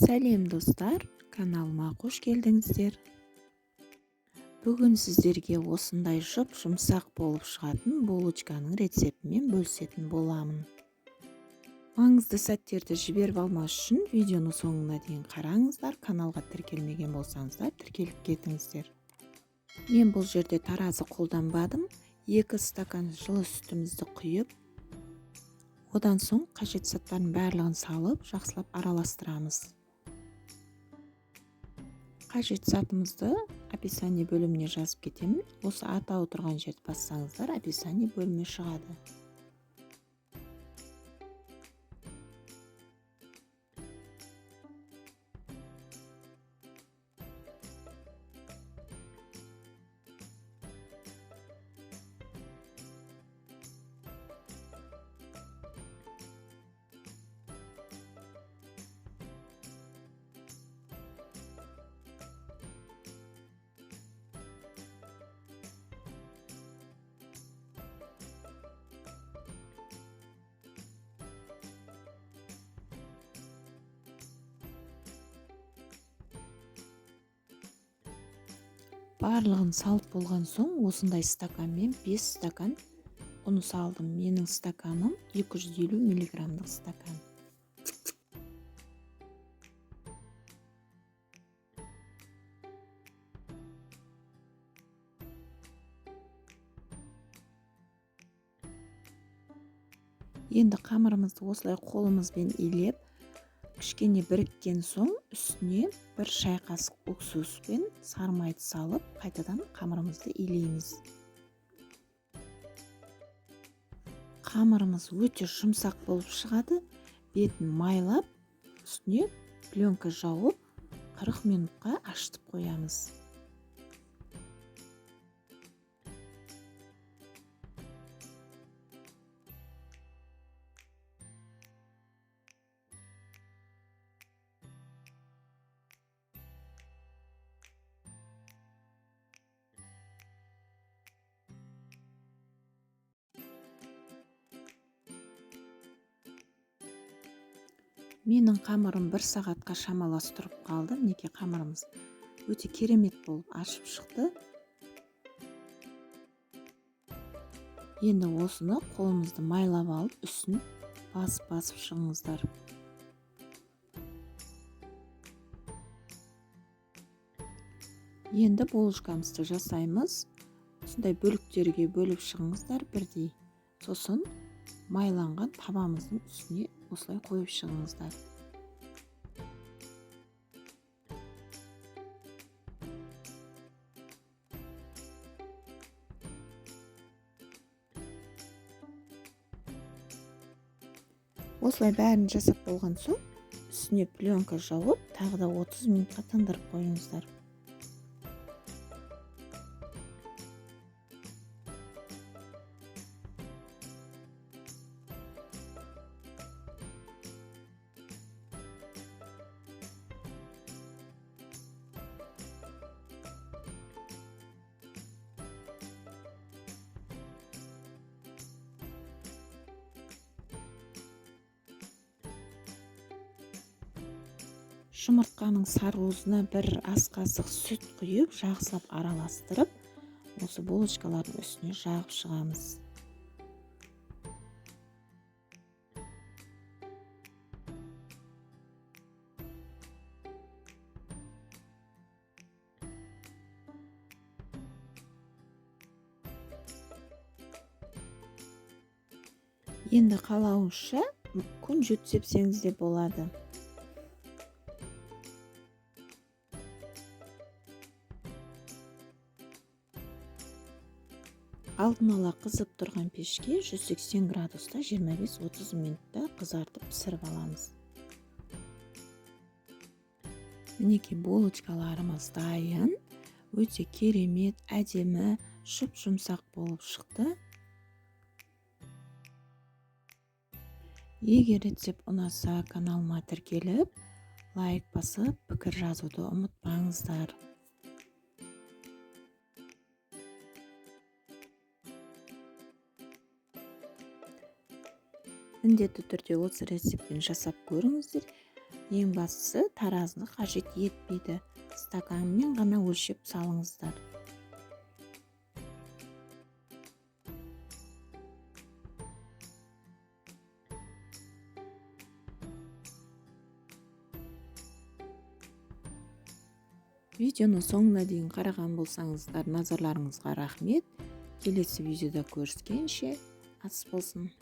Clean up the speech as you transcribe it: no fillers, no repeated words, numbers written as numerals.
Сәлем достар, каналыма қош келдіңіздер. Бүгін сіздерге осындай жұмсақ болып шығатын булочканың рецептімен бөлісетін боламын. Маңызды сәттерді жіберіп алмас үшін видеоны соңына дейін қараңыздар. Каналға тіркелмеген болсаңыздар, тіркеліп кетіңіздер. Мен бұл жерде таразы қолданбадым. 2 стакан жылы сүтімізді құйып, одан соң қажет заттардың барлығын салып, жақсылап араластырамыз. Қажет затымызды описание бөліміне жазып кетемін. Осы атауы тұрған жерді бассаңыздар, описание бөлімі шығады. Барлығын салып болған соң, осындай стаканмен 5 стакан ұны салдым. Менің стаканым 250 миллиграммдық стакан. Енді қамырымызды осылай қолымызбен илеп, кішкене біріккен соң, үстіне 1 шай қасық уксус пен сары майды салып, қайтадан қамырымызды илейміз. Қамырымыз өте жұмсақ болып шығады. Бетін майлап, үстіне пленка жауып, 40 минутқа ашытып қоямыз. Менің қамырым 1 сағатқа шамалас тұрып қалды. Неке қамырымыз өте керемет болып ашып шықты. Енді осыны қолымызды майлап алып, үстін басып шығыңыздар. Енді булочкамызды жасаймыз. Осындай бөліктерге бөліп шығыңыздар бірдей. Сосын майланған табамыздың үстіне осылай қойып шығыңыздар. Осылай бәрін жасап болған соң, үстіне пленка жауып, тағы да 30 минутқа тындырып қойыңыздар. Жұмыртқаның сарыуызына 1 ас қасық сүт құйып, жақсылап араластырып, осы булочкалардың үстіне жағып шығамыз. Енді қалауыңызша күн жетсепсеңіз де болады. Алдын ала қызып тұрған пешке 180 градуста 25-30 минутта қызартып пісіріп аламыз. Мінеки булочкаларымыз дайын. Өте керемет, әдемі, жұмсақ болып шықты. Егер рецепт ұнаса, каналыма тіркеліп, лайк басып, пікір жазуды ұмытпаңыздар. Міндетті түрде осы рецептпен жасап көріңіздер. Ең бастысы таразыны қажет етпейді. Стаканмен ғана өлшеп салыңыздар. Видеоны соңына дейін қараған болсаңыздар, назарларыңызға рахмет. Келесі видеода көріскенше ас болсын.